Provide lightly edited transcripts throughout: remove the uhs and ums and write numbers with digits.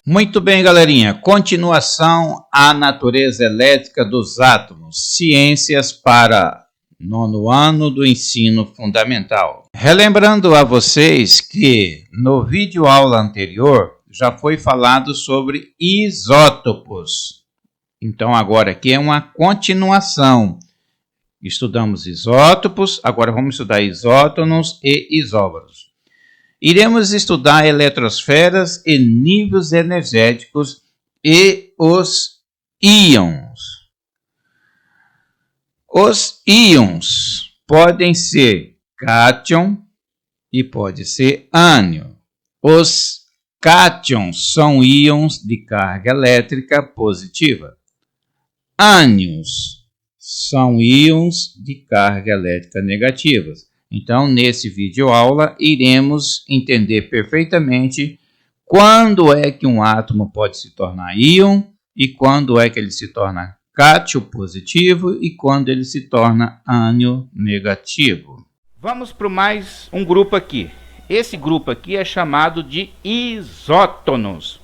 Muito bem, galerinha. Continuação à natureza elétrica dos átomos. Ciências para nono ano do ensino fundamental. Relembrando a vocês que no vídeo aula anterior já foi falado sobre isótopos. Então agora aqui é uma continuação. Estudamos isótopos, agora vamos estudar isótonos e isóbaros. Iremos estudar eletrosferas e níveis energéticos e os íons. Os íons podem ser cátion e pode ser ânion. Os cátions são íons de carga elétrica positiva. Ânions são íons de carga elétrica negativa. Então, nesse vídeo aula, iremos entender perfeitamente quando é que um átomo pode se tornar íon e quando é que ele se torna cátion positivo e quando ele se torna ânion negativo. Vamos para mais um grupo aqui. Esse grupo aqui é chamado de isótonos.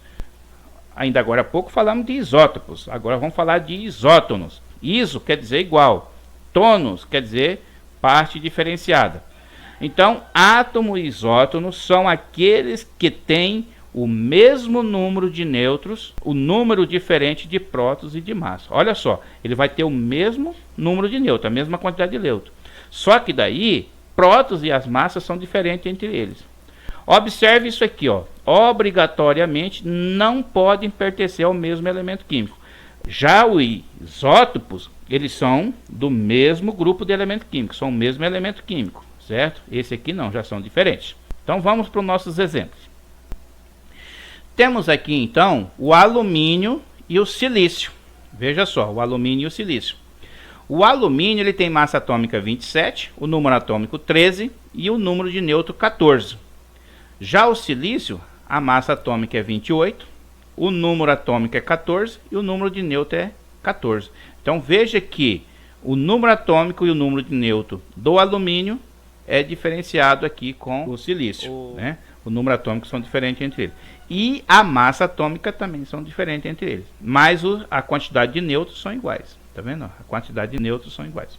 Ainda agora há pouco falamos de isótopos, agora vamos falar de isótonos. Iso quer dizer igual, tonos quer dizer parte diferenciada. Então, átomo e isótono são aqueles que têm o mesmo número de nêutrons, o número diferente de prótons e de massa. Olha só, ele vai ter o mesmo número de nêutrons, a mesma quantidade de nêutrons. Só que daí, prótons e as massas são diferentes entre eles. Observe isso aqui, ó. Obrigatoriamente não podem pertencer ao mesmo elemento químico. Já os isótopos, eles são do mesmo grupo de elemento químico, são o mesmo elemento químico, certo? Esse aqui não, já são diferentes. Então vamos para os nossos exemplos. Temos aqui então o alumínio e o silício. Veja só, o alumínio e o silício. O alumínio ele tem massa atômica 27, o número atômico 13 e o número de nêutron 14. Já o silício, a massa atômica é 28, o número atômico é 14 e o número de nêutron é 14. Então veja que o número atômico e o número de nêutron do alumínio é diferenciado aqui com o silício, né? O número atômico são diferentes entre eles. E a massa atômica também são diferentes entre eles. Mas a quantidade de nêutrons são iguais. Tá vendo? A quantidade de nêutrons são iguais.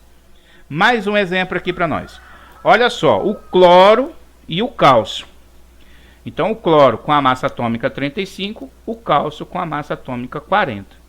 Mais um exemplo aqui para nós. Olha só, o cloro e o cálcio. Então o cloro com a massa atômica 35, o cálcio com a massa atômica 40.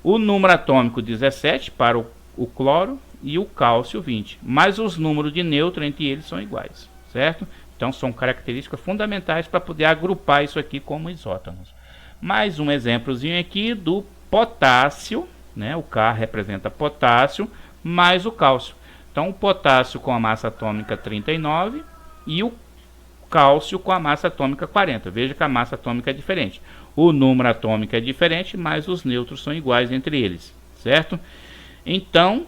O número atômico 17 para o cloro e o cálcio 20. Mas os números de nêutron entre eles são iguais, certo? Então são características fundamentais para poder agrupar isso aqui como isótonos. Mais um exemplozinho aqui do potássio, né? O K representa potássio mais o cálcio. Então o potássio com a massa atômica 39 e o cálcio com a massa atômica 40. Veja que a massa atômica é diferente. O número atômico é diferente, mas os nêutrons são iguais entre eles, certo? Então,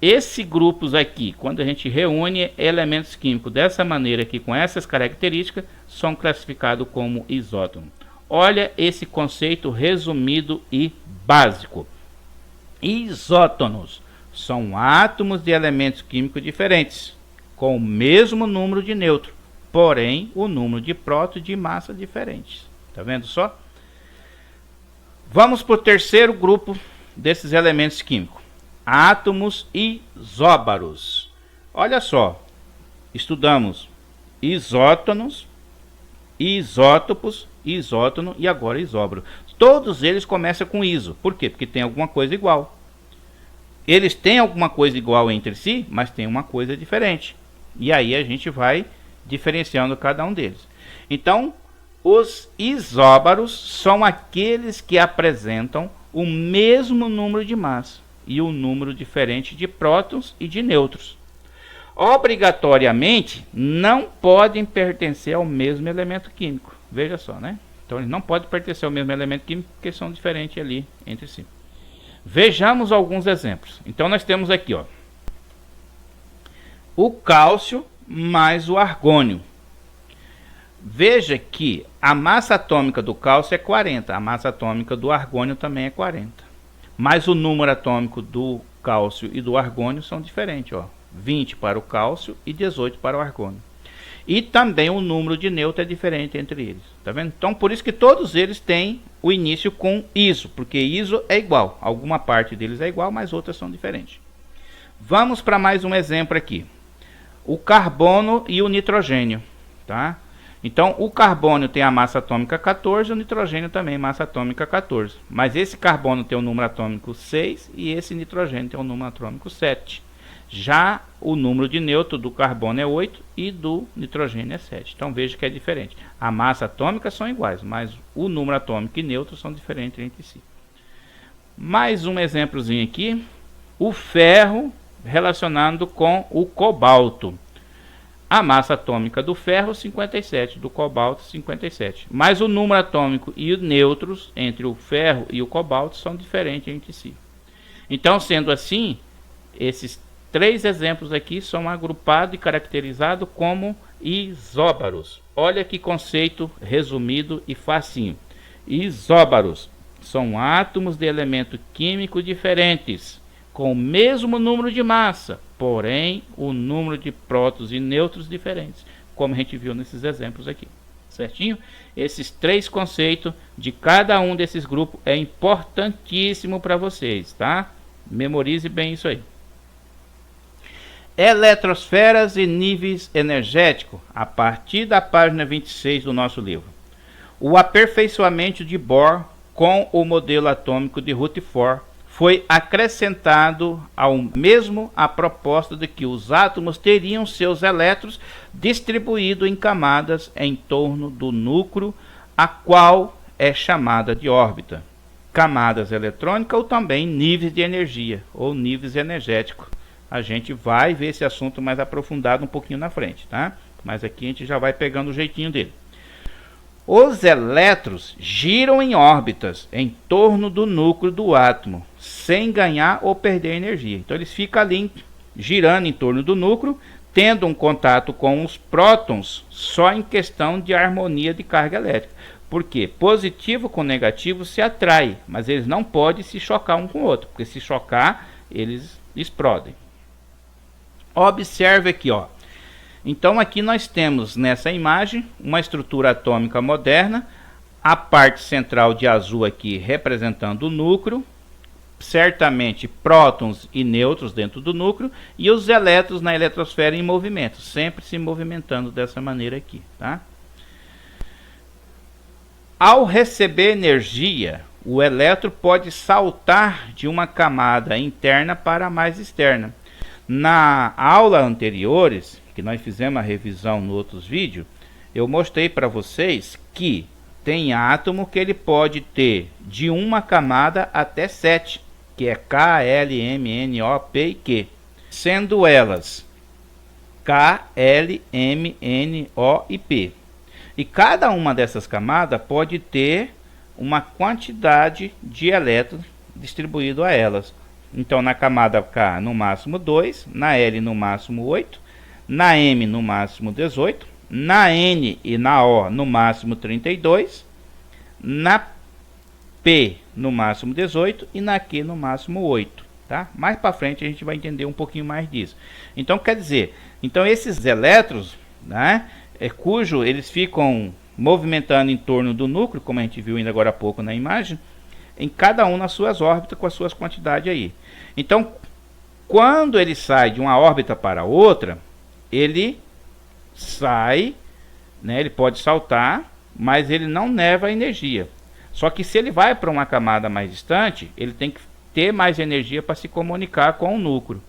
esses grupos aqui, quando a gente reúne elementos químicos dessa maneira aqui, com essas características, são classificados como isótono. Olha esse conceito resumido e básico. Isótonos são átomos de elementos químicos diferentes, com o mesmo número de nêutrons, porém o número de prótons e de massa diferentes. Tá vendo só? Vamos para o terceiro grupo desses elementos químicos. Átomos isóbaros. Olha só, estudamos isótonos, isótopos, isótono e agora isóbaro. Todos eles começam com iso. Por quê? Porque tem alguma coisa igual. Eles têm alguma coisa igual entre si, mas tem uma coisa diferente. E aí a gente vai diferenciando cada um deles. Então, os isóbaros são aqueles que apresentam o mesmo número de massa e um número diferente de prótons e de nêutrons. Obrigatoriamente, não podem pertencer ao mesmo elemento químico. Veja só, né? Então, eles não podem pertencer ao mesmo elemento químico porque são diferentes ali entre si. Vejamos alguns exemplos. Então, nós temos aqui, ó, o cálcio mais o argônio. Veja que a massa atômica do cálcio é 40, a massa atômica do argônio também é 40. Mas o número atômico do cálcio e do argônio são diferentes, ó. 20 para o cálcio e 18 para o argônio. E também o número de nêutron é diferente entre eles, tá vendo? Então por isso que todos eles têm o início com iso, porque iso é igual, alguma parte deles é igual, mas outras são diferentes. Vamos para mais um exemplo aqui. O carbono e o nitrogênio, tá? Então o carbono tem a massa atômica 14, o nitrogênio também massa atômica 14. Mas esse carbono tem o número atômico 6 e esse nitrogênio tem o número atômico 7. Já o número de nêutrons do carbono é 8 e do nitrogênio é 7. Então veja que é diferente. A massa atômica são iguais, mas o número atômico e nêutrons são diferentes entre si. Mais um exemplozinho aqui. O ferro relacionado com o cobalto. A massa atômica do ferro 57, do cobalto 57. Mas o número atômico e os nêutrons entre o ferro e o cobalto são diferentes entre si. Então, sendo assim, esses 3 exemplos aqui são agrupados e caracterizados como isóbaros. Olha que conceito resumido e facinho. Isóbaros são átomos de elemento químico diferentes, com o mesmo número de massa, porém o número de prótons e nêutrons diferentes, como a gente viu nesses exemplos aqui. Certinho? Esses 3 conceitos de cada um desses grupos é importantíssimo para vocês, tá? Memorize bem isso aí. Eletrosferas e níveis energéticos, a partir da página 26 do nosso livro. O aperfeiçoamento de Bohr com o modelo atômico de Rutherford foi acrescentado ao mesmo a proposta de que os átomos teriam seus elétrons distribuídos em camadas em torno do núcleo, a qual é chamada de órbita. Camadas eletrônicas ou também níveis de energia ou níveis energéticos. A gente vai ver esse assunto mais aprofundado um pouquinho na frente, tá? Mas aqui a gente já vai pegando o jeitinho dele. Os elétrons giram em órbitas em torno do núcleo do átomo, sem ganhar ou perder energia. Então eles ficam ali girando em torno do núcleo, tendo um contato com os prótons só em questão de harmonia de carga elétrica. Por quê? Positivo com negativo se atrai, mas eles não podem se chocar um com o outro, porque se chocar, eles explodem. Observe aqui, ó. Então aqui nós temos nessa imagem uma estrutura atômica moderna, a parte central de azul aqui representando o núcleo, certamente prótons e nêutrons dentro do núcleo, e os elétrons na eletrosfera em movimento, sempre se movimentando dessa maneira aqui, tá? Ao receber energia, o elétron pode saltar de uma camada interna para a mais externa. Na aula anteriores, que nós fizemos a revisão nos outros vídeos, eu mostrei para vocês que tem átomo que ele pode ter de uma camada até 7, que é K, L, M, N, O, P e Q, sendo elas K, L, M, N, O e P. E cada uma dessas camadas pode ter uma quantidade de elétrons distribuído a elas. Então na camada K no máximo 2, na L no máximo 8, na M no máximo 18, na N e na O no máximo 32, na P no máximo 18 e na Q no máximo 8, tá? Mais para frente a gente vai entender um pouquinho mais disso. Então quer dizer, então esses elétrons, né, cujo eles ficam movimentando em torno do núcleo, como a gente viu ainda agora há pouco na imagem, em cada um nas suas órbitas com as suas quantidades aí. Então, quando ele sai de uma órbita para outra, ele sai, né, ele pode saltar, mas ele não leva energia. Só que se ele vai para uma camada mais distante, ele tem que ter mais energia para se comunicar com o núcleo.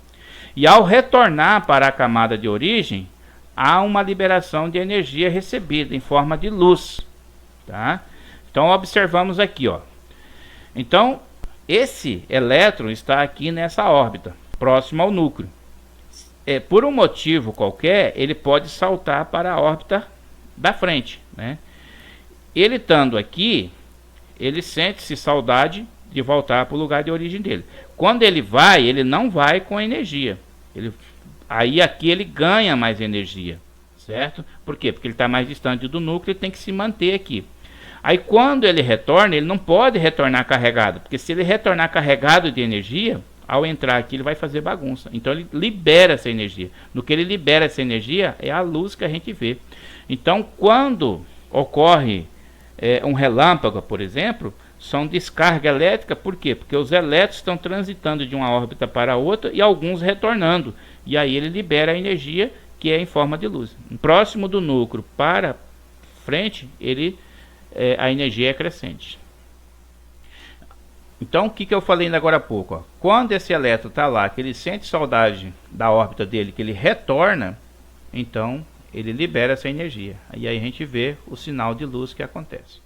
E ao retornar para a camada de origem, há uma liberação de energia recebida em forma de luz, tá? Então observamos aqui, ó. Então esse elétron está aqui nessa órbita, próximo ao núcleo. Por um motivo qualquer, ele pode saltar para a órbita da frente, né? Ele estando aqui, ele sente-se saudade de voltar para o lugar de origem dele. Quando ele vai, ele não vai com energia. Aí aqui ele ganha mais energia, certo? Por quê? Porque ele está mais distante do núcleo, ele tem que se manter aqui. Aí quando ele retorna, ele não pode retornar carregado, porque se ele retornar carregado de energia, ao entrar aqui, ele vai fazer bagunça. Então ele libera essa energia. No que ele libera essa energia, é a luz que a gente vê. Então, quando ocorre um relâmpago, por exemplo, são descarga elétrica. Por quê? Porque os elétrons estão transitando de uma órbita para outra e alguns retornando. E aí ele libera a energia que é em forma de luz. Próximo do núcleo para frente, a energia é crescente. Então, o que eu falei ainda agora há pouco? Ó? Quando esse elétron está lá, que ele sente saudade da órbita dele, que ele retorna, então ele libera essa energia. E aí a gente vê o sinal de luz que acontece.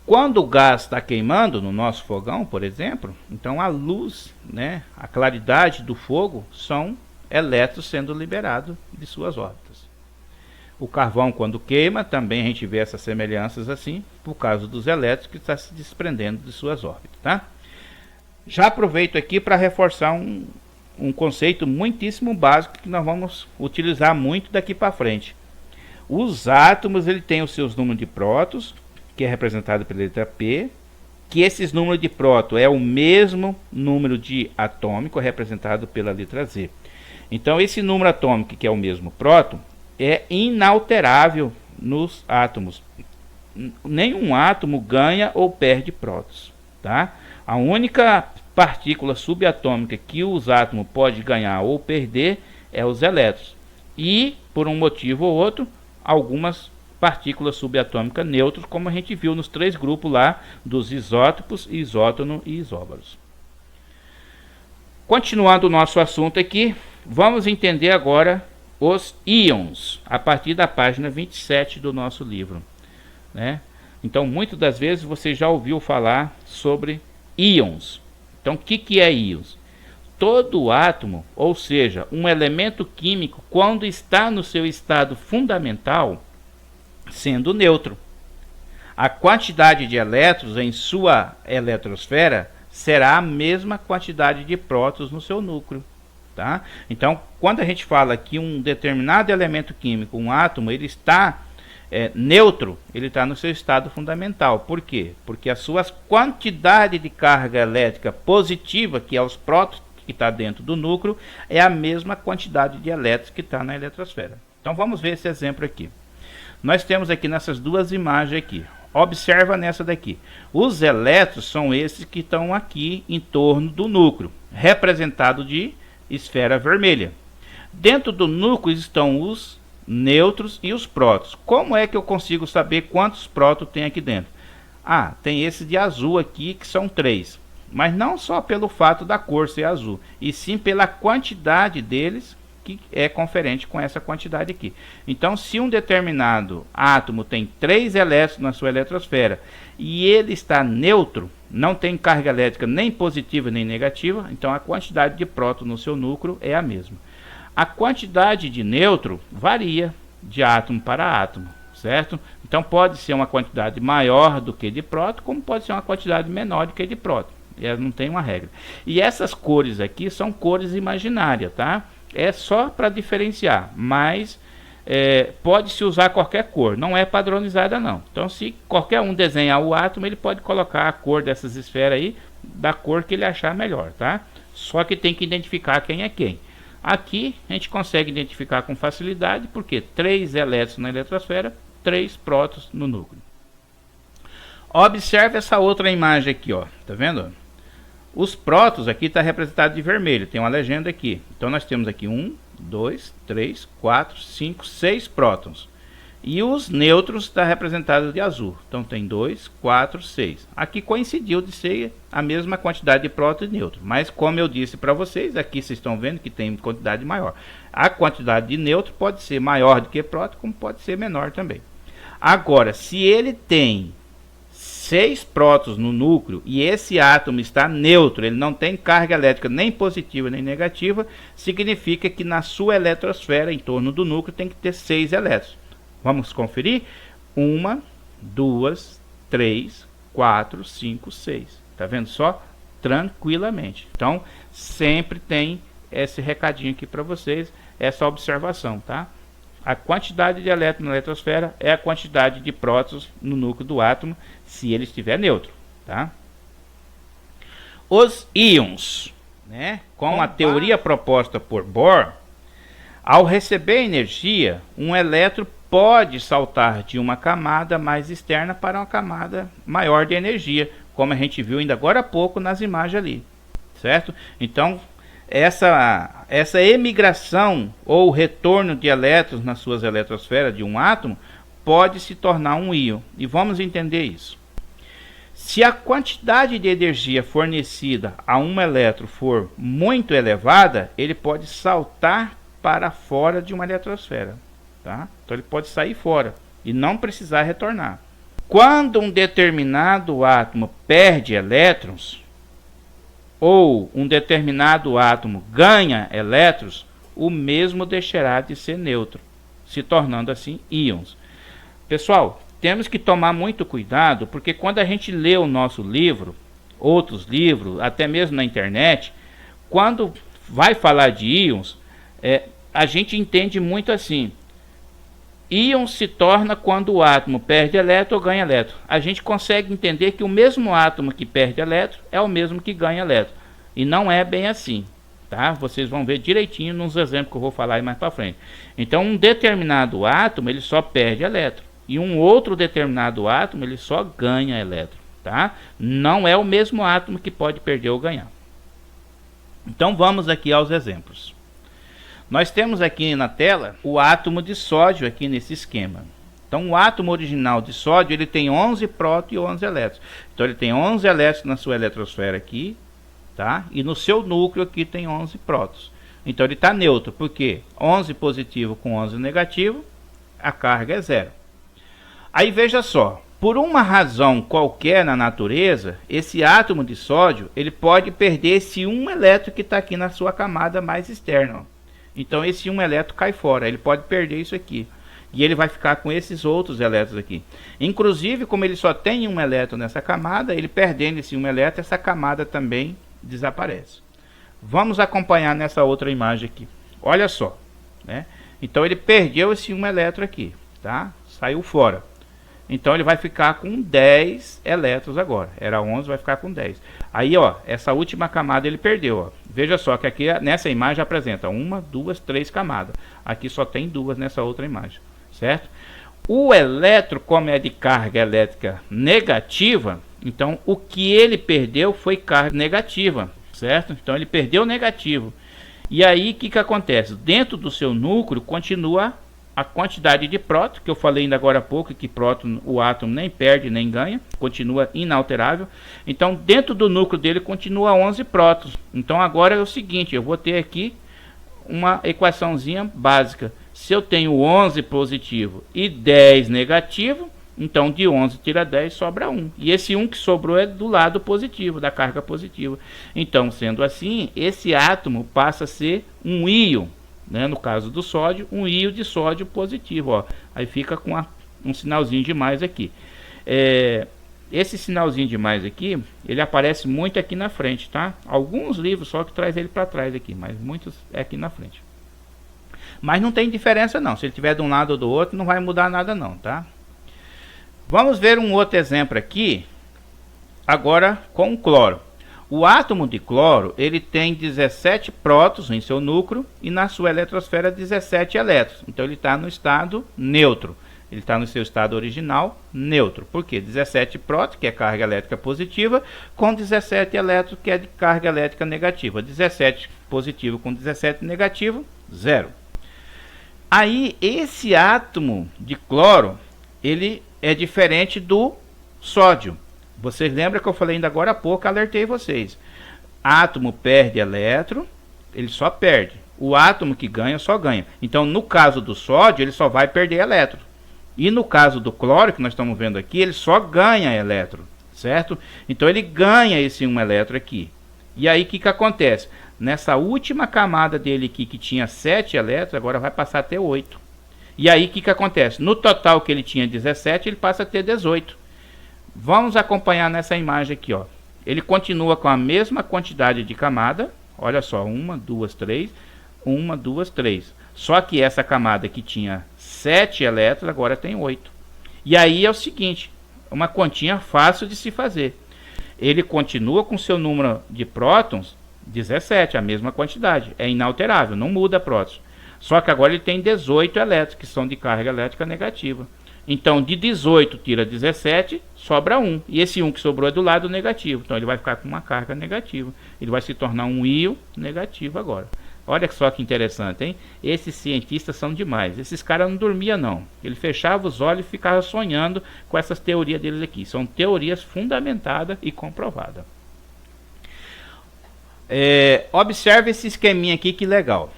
Quando o gás está queimando no nosso fogão, por exemplo, então a luz, né, a claridade do fogo são elétrons sendo liberados de suas órbitas. O carvão, quando queima, também a gente vê essas semelhanças assim, por causa dos elétrons que estão se desprendendo de suas órbitas. Tá? Já aproveito aqui para reforçar um conceito muitíssimo básico que nós vamos utilizar muito daqui para frente. Os átomos têm os seus números de prótons, que é representado pela letra P, que esses números de próton é o mesmo número de atômico, representado pela letra Z. Então esse número atômico, que é o mesmo próton, é inalterável nos átomos. Nenhum átomo ganha ou perde prótons. Tá? A única partícula subatômica que os átomos podem ganhar ou perder é os elétrons. E, por um motivo ou outro, algumas partículas subatômicas neutras, como a gente viu nos 3 grupos lá dos isótopos, isótono e isóbaros. Continuando o nosso assunto aqui, vamos entender agora os íons, a partir da página 27 do nosso livro. Né? Então, muitas das vezes você já ouviu falar sobre íons. Então, o que é íons? Todo átomo, ou seja, um elemento químico, quando está no seu estado fundamental, sendo neutro, a quantidade de elétrons em sua eletrosfera será a mesma quantidade de prótons no seu núcleo. Tá? Então, quando a gente fala que um determinado elemento químico, um átomo, ele está neutro, ele está no seu estado fundamental. Por quê? Porque a sua quantidade de carga elétrica positiva, que é os prótons que está dentro do núcleo, é a mesma quantidade de elétrons que está na eletrosfera. Então, vamos ver esse exemplo aqui. Nós temos aqui nessas duas imagens aqui. Observa nessa daqui. Os elétrons são esses que estão aqui em torno do núcleo, representado de esfera vermelha. Dentro do núcleo estão os nêutrons e os prótons. Como é que eu consigo saber quantos prótons tem aqui dentro? Ah, tem esse de azul aqui, que são 3. Mas não só pelo fato da cor ser azul, e sim pela quantidade deles, que é conferente com essa quantidade aqui. Então, se um determinado átomo tem 3 elétrons na sua eletrosfera e ele está neutro, não tem carga elétrica nem positiva nem negativa, então a quantidade de prótons no seu núcleo é a mesma. A quantidade de nêutron varia de átomo para átomo, certo? Então pode ser uma quantidade maior do que de próton, como pode ser uma quantidade menor do que de próton. Não tem uma regra. E essas cores aqui são cores imaginárias, tá? É só para diferenciar, mas pode-se usar qualquer cor, não é padronizada não. Então, se qualquer um desenhar o átomo, ele pode colocar a cor dessas esferas aí, da cor que ele achar melhor, tá? Só que tem que identificar quem é quem. Aqui, a gente consegue identificar com facilidade, porque 3 elétrons na eletrosfera, 3 prótons no núcleo. Observe essa outra imagem aqui, ó, tá vendo? Os prótons aqui está representado de vermelho, tem uma legenda aqui. Então nós temos aqui 1, 2, 3, 4, 5, 6 prótons. E os nêutrons está representado de azul. Então tem 2, 4, 6. Aqui coincidiu de ser a mesma quantidade de prótons e nêutrons. Mas como eu disse para vocês, aqui vocês estão vendo que tem quantidade maior. A quantidade de nêutron pode ser maior do que próton, como pode ser menor também. Agora, se ele tem 6 prótons no núcleo e esse átomo está neutro, ele não tem carga elétrica nem positiva nem negativa, significa que na sua eletrosfera, em torno do núcleo, tem que ter 6 elétrons. Vamos conferir? 1, 2, 3, 4, 5, 6. Tá vendo só? Tranquilamente. Então, sempre tem esse recadinho aqui para vocês, essa observação, tá? A quantidade de elétrons na eletrosfera é a quantidade de prótons no núcleo do átomo, se ele estiver neutro, tá? Os íons, né, com a teoria proposta por Bohr, ao receber energia, um elétron pode saltar de uma camada mais externa para uma camada maior de energia, como a gente viu ainda agora há pouco nas imagens ali, certo? Então, essa emigração ou retorno de elétrons nas suas eletrosferas de um átomo pode se tornar um íon, e vamos entender isso. Se a quantidade de energia fornecida a um elétron for muito elevada, ele pode saltar para fora de uma eletrosfera, tá? Então ele pode sair fora e não precisar retornar. Quando um determinado átomo perde elétrons, ou um determinado átomo ganha elétrons, o mesmo deixará de ser neutro, se tornando assim íons. Pessoal, temos que tomar muito cuidado, porque quando a gente lê o nosso livro, outros livros, até mesmo na internet, quando vai falar de íons, a gente entende muito assim: íon se torna quando o átomo perde elétron ou ganha elétron. A gente consegue entender que o mesmo átomo que perde elétron é o mesmo que ganha elétron. E não é bem assim, tá? Vocês vão ver direitinho nos exemplos que eu vou falar aí mais para frente. Então, um determinado átomo, ele só perde elétron. E um outro determinado átomo, ele só ganha elétron, tá? Não é o mesmo átomo que pode perder ou ganhar. Então, vamos aqui aos exemplos. Nós temos aqui na tela o átomo de sódio aqui nesse esquema. Então, o átomo original de sódio, ele tem 11 prótons e 11 elétrons. Então, ele tem 11 elétrons na sua eletrosfera aqui, tá? E no seu núcleo aqui tem 11 prótons. Então, ele está neutro, porque 11 positivo com 11 negativo, a carga é zero. Aí, veja só, por uma razão qualquer na natureza, esse átomo de sódio, ele pode perder esse 1 elétron que está aqui na sua camada mais externa, ó. Então, esse 1 elétron cai fora, ele pode perder isso aqui. E ele vai ficar com esses outros elétrons aqui. Inclusive, como ele só tem 1 elétron nessa camada, ele perdendo esse 1 elétron, essa camada também desaparece. Vamos acompanhar nessa outra imagem aqui. Olha só, né? Então, ele perdeu esse 1 elétron aqui, tá? Saiu fora. Então, ele vai ficar com 10 elétrons agora. Era 11, vai ficar com 10. Aí, ó, essa última camada ele perdeu, ó. Veja só que aqui nessa imagem apresenta 1, 2, 3 camadas. Aqui só tem 2 nessa outra imagem, certo? O elétron, como é de carga elétrica negativa, então o que ele perdeu foi carga negativa, certo? Então ele perdeu negativo. E aí o que acontece? Dentro do seu núcleo continua a quantidade de próton, que eu falei ainda agora há pouco, que próton o átomo nem perde nem ganha, continua inalterável. Então dentro do núcleo dele continua 11 prótons. Então agora é o seguinte, eu vou ter aqui uma equaçãozinha básica. Se eu tenho 11 positivo e 10 negativo, então de 11 tira 10, sobra 1. E esse 1 que sobrou é do lado positivo, da carga positiva. Então, sendo assim, esse átomo passa a ser um íon, né? No caso do sódio, um íon de sódio positivo, ó. Aí fica com um sinalzinho de mais aqui. Esse sinalzinho de mais aqui, ele aparece muito aqui na frente, tá? Alguns livros só que traz ele para trás aqui, mas muitos é aqui na frente. Mas não tem diferença não, se ele tiver de um lado ou do outro não vai mudar nada não, tá? Vamos ver um outro exemplo aqui, agora com o cloro. O átomo de cloro, ele tem 17 prótons em seu núcleo e na sua eletrosfera 17 elétrons. Então ele está no estado neutro. Ele está no seu estado original neutro. Por quê? 17 prótons, que é carga elétrica positiva, com 17 elétrons, que é de carga elétrica negativa. 17 positivo com 17 negativo, zero. Aí esse átomo de cloro, ele é diferente do sódio. Vocês lembram que eu falei ainda agora há pouco, alertei vocês. Átomo perde elétron, ele só perde. O átomo que ganha, só ganha. Então, no caso do sódio, ele só vai perder elétron. E no caso do cloro, que nós estamos vendo aqui, ele só ganha elétron, certo? Então, ele ganha esse 1 elétron aqui. E aí, o que acontece? Nessa última camada dele aqui, que tinha 7 elétrons, agora vai passar a ter 8. E aí, o que acontece? No total que ele tinha 17, ele passa a ter 18. Vamos acompanhar nessa imagem aqui, ó. Ele continua com a mesma quantidade de camada. Olha só, 1, 2, 3. 1, 2, 3. Só que essa camada que tinha 7 elétrons, agora tem 8. E aí é o seguinte, uma continha fácil de se fazer. ele continua com seu número de prótons 17, a mesma quantidade, é inalterável, não muda prótons. Só que agora ele tem 18 elétrons, que são de carga elétrica negativa. Então, de 18 tira 17, sobra 1. E esse 1 que sobrou é do lado negativo. Então, ele vai ficar com uma carga negativa. Ele vai se tornar um íon negativo agora. Olha só que interessante, hein? Esses cientistas são demais. Esses caras não dormiam, não. Ele fechava os olhos e ficava sonhando com essas teorias deles aqui. São teorias fundamentadas e comprovadas. Observe esse esqueminha aqui, que legal.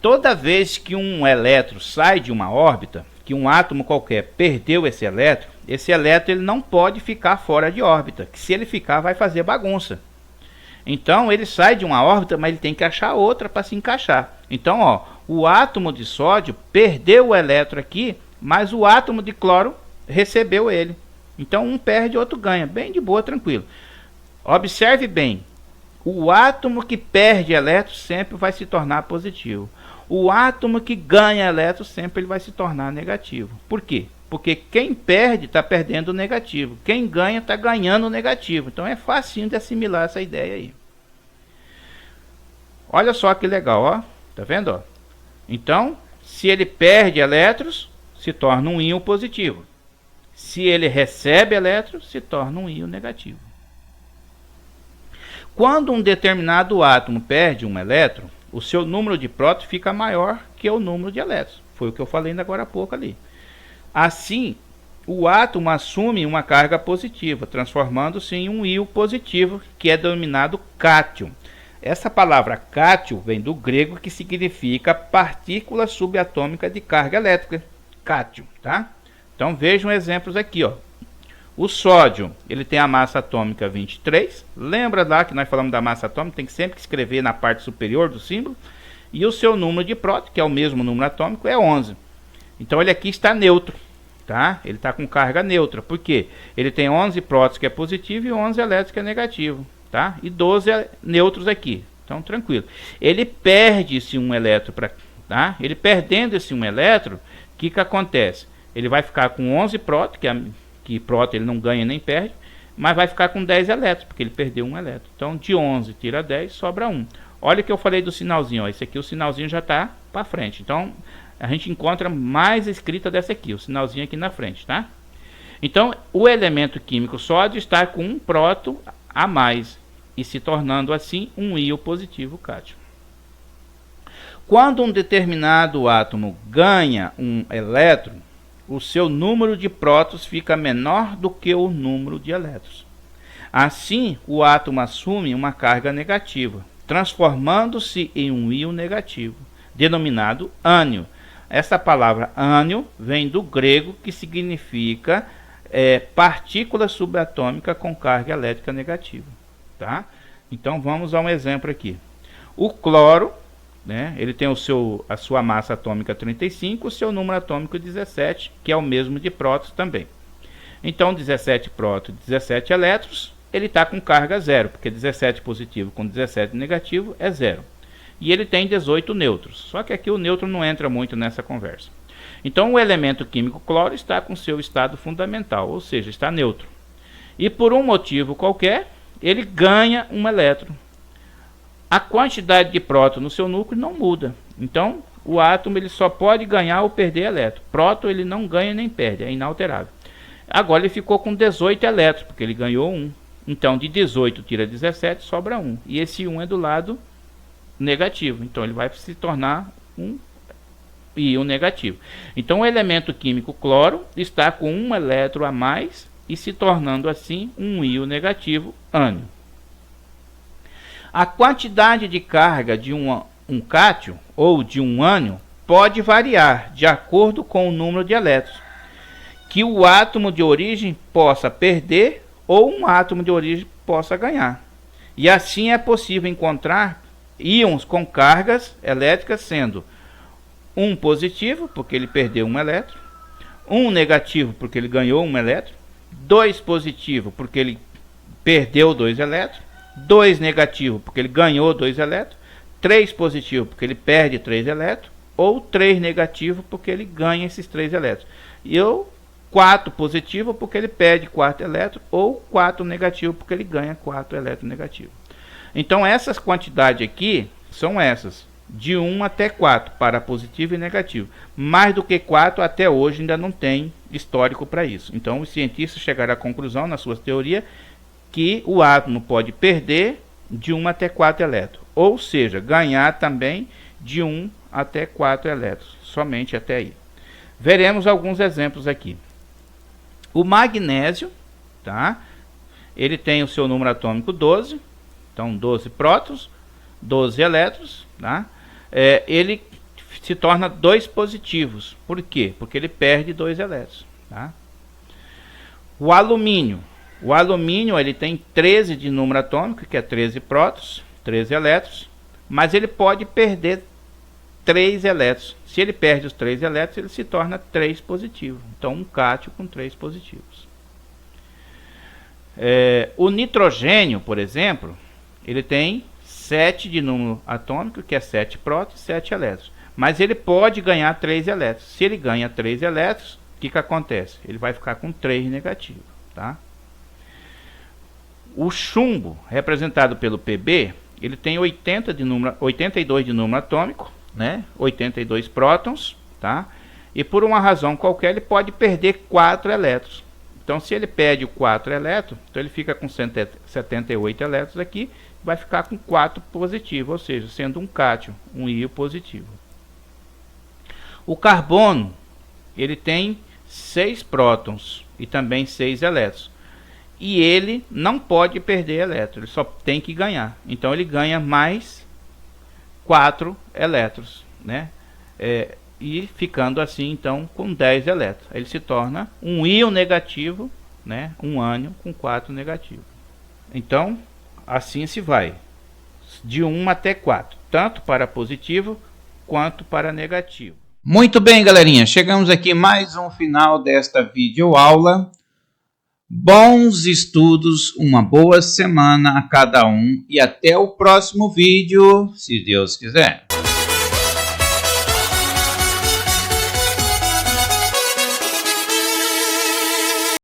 Toda vez que um elétron sai de uma órbita, que um átomo qualquer perdeu esse elétron ele não pode ficar fora de órbita, que se ele ficar vai fazer bagunça. Então ele sai de uma órbita, mas ele tem que achar outra para se encaixar. Então, ó, o átomo de sódio perdeu o elétron aqui, mas o átomo de cloro recebeu ele. Então um perde, outro ganha, bem de boa, tranquilo. Observe bem, o átomo que perde elétron sempre vai se tornar positivo. O átomo que ganha elétron sempre ele vai se tornar negativo. Por quê? Porque quem perde está perdendo o negativo. Quem ganha está ganhando o negativo. Então é facinho de assimilar essa ideia aí. Olha só que legal, ó. Tá vendo, ó? Então, se ele perde elétrons, se torna um íon positivo. Se ele recebe elétrons, se torna um íon negativo. Quando um determinado átomo perde um elétron, o seu número de prótons fica maior que o número de elétrons. Foi o que eu falei ainda agora há pouco ali. Assim, o átomo assume uma carga positiva, transformando-se em um íon positivo, que é denominado cátion. Essa palavra cátion vem do grego, que significa partícula subatômica de carga elétrica. Cátion, tá? Então vejam exemplos aqui, ó. O sódio, ele tem a massa atômica 23. Lembra lá que nós falamos da massa atômica? Tem que sempre escrever na parte superior do símbolo. E o seu número de prótons, que é o mesmo número atômico, é 11. Então ele aqui está neutro, tá? Ele está com carga neutra. Por quê? Ele tem 11 prótons que é positivo e 11 elétrons que é negativo, tá? E 12 neutros aqui. Então tranquilo. Ele perde esse um elétron, tá? Ele perdendo esse um elétron, o que acontece? Ele vai ficar com 11 prótons, que próton ele não ganha nem perde, mas vai ficar com 10 elétrons, porque ele perdeu um elétron. Então, de 11 tira 10, sobra 1. Olha que eu falei do sinalzinho, ó. Esse aqui o sinalzinho já está para frente. Então, a gente encontra mais escrita dessa aqui, o sinalzinho aqui na frente, tá? Então, o elemento químico sódio está com um próton a mais, e se tornando assim um íon positivo cátion. Quando um determinado átomo ganha um elétron, o seu número de prótons fica menor do que o número de elétrons. Assim, o átomo assume uma carga negativa, transformando-se em um íon negativo, denominado ânion. Essa palavra ânion vem do grego, que significa partícula subatômica com carga elétrica negativa. Tá? Então vamos a um exemplo aqui. O cloro, né, ele tem a sua massa atômica 35, o seu número atômico 17, que é o mesmo de prótons também. Então 17 prótons, 17 elétrons, ele está com carga zero, porque 17 positivo com 17 negativo é zero. E ele tem 18 nêutrons, só que aqui o nêutron não entra muito nessa conversa. Então o elemento químico cloro está com seu estado fundamental, ou seja, está neutro. E por um motivo qualquer, ele ganha um elétron. A quantidade de próton no seu núcleo não muda. Então, o átomo ele só pode ganhar ou perder elétron. Próton ele não ganha nem perde, é inalterável. Agora ele ficou com 18 elétrons, porque ele ganhou 1. Então, de 18 tira 17, sobra 1. E esse 1 é do lado negativo. Então, ele vai se tornar um íon negativo. Então, o elemento químico cloro está com um elétron a mais e se tornando assim um íon negativo ânion. A quantidade de carga de um cátion ou de um ânion pode variar de acordo com o número de elétrons que o átomo de origem possa perder ou um átomo de origem possa ganhar. E assim é possível encontrar íons com cargas elétricas sendo um positivo, porque ele perdeu um elétron, um negativo, porque ele ganhou um elétron, 2 positivo, porque ele perdeu 2 elétrons, 2 negativo, porque ele ganhou 2 elétrons, 3 positivo, porque ele perde 3 elétrons, ou 3 negativo, porque ele ganha esses 3 elétrons. E 4 positivo porque ele perde 4 elétrons, ou 4 negativo porque ele ganha 4 elétrons negativos. Então essas quantidades aqui são essas, de 1 até 4 para positivo e negativo. Mais do que 4 até hoje ainda não tem histórico para isso. Então os cientistas chegaram à conclusão na sua teoria que o átomo pode perder de 1 até 4 elétrons, ou seja, ganhar também de 1 até 4 elétrons, somente até aí. Veremos alguns exemplos aqui. O magnésio, tá? Ele tem o seu número atômico 12, então 12 prótons, 12 elétrons, tá? Ele se torna 2 positivos. Por quê? Porque ele perde 2 elétrons, tá? O alumínio ele tem 13 de número atômico, que é 13 prótons, 13 elétrons, mas ele pode perder 3 elétrons. Se ele perde os 3 elétrons, ele se torna 3 positivo. Então, um cátion com 3 positivos. O nitrogênio, por exemplo, ele tem 7 de número atômico, que é 7 prótons e 7 elétrons. Mas ele pode ganhar 3 elétrons. Se ele ganha 3 elétrons, o que acontece? Ele vai ficar com 3 negativo, tá? O chumbo, representado pelo Pb, ele tem 82 de número atômico, né? 82 prótons, tá? E por uma razão qualquer ele pode perder 4 elétrons. Então se ele perde 4 elétrons, então ele fica com 78 elétrons aqui, vai ficar com 4 positivo, ou seja, sendo um cátion, um íon positivo. O carbono, ele tem 6 prótons e também 6 elétrons. E ele não pode perder elétrons, ele só tem que ganhar. Então ele ganha mais 4 elétrons, né? E ficando assim, então, com 10 elétrons. Ele se torna um íon negativo, né? Um ânion com 4 negativos. Então, assim se vai, de 1 até 4, tanto para positivo quanto para negativo. Muito bem, galerinha, chegamos aqui mais um final desta videoaula. Bons estudos, uma boa semana a cada um e até o próximo vídeo, se Deus quiser.